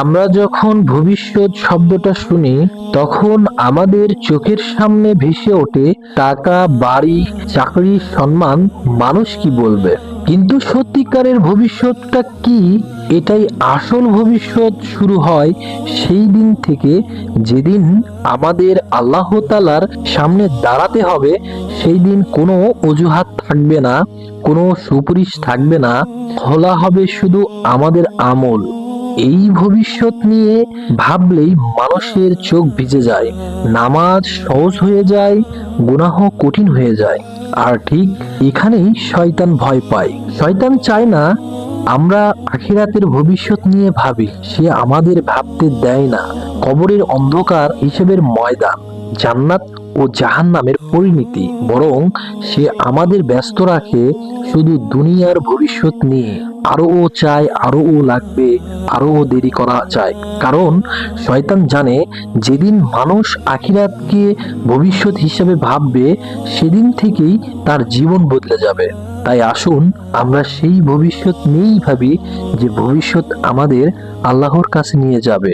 আমরা যখন ভবিষ্যৎ শব্দটা শুনি তখন আমাদের চোখের সামনে ভেসে ওঠে টাকা, বাড়ি, চাকরি, সম্মান, মানুষ কি বলবে। কিন্তু সত্যিকারের ভবিষ্যৎটা কি? এটাই আসল ভবিষ্যৎ শুরু হয় সেই দিন থেকে যেদিন আমাদের আল্লাহ তাআলার সামনে দাঁড়াতে হবে। সেই দিন কোনো অজুহাত থাকবে না, কোনো সুপারিশ থাকবে না, খোলা হবে শুধু আমাদের আমল। এই ভবিষ্যৎ নিয়ে ভাবলেই মানুষের চোখ ভিজে যায়, নামাজ সহজ হয়ে যায়, গুনাহ কঠিন হয়ে যায়। আর ঠিক এখানেই শয়তান ভয় পায়। শয়তান চায় না আমরা আখিরাতের ভবিষ্যৎ নিয়ে ভাবি। সে আমাদের ভাবতে দেয় না কবরের অন্ধকার হিসেবের ময়দান, জান্নাত ও জাহান্নামের পরিণতি, বরং সে আমাদের ব্যস্ত রাখে শুধু দুনিয়ার ভবিষ্যৎ নিয়ে। আরো ও চায়, আরো ও লাগবে, আরো ও দেরি করা চায়। কারণ শয়তান জানে যেদিন মানুষ আখিরাতকে ভবিষ্যৎ হিসেবে ভাববে সেদিন থেকেই তার জীবন বদলে যাবে। তাই আসুন আমরা সেই ভবিষ্যৎ নিয়েই ভাবি যে ভবিষ্যৎ আমাদের আল্লাহর কাছে নিয়ে যাবে।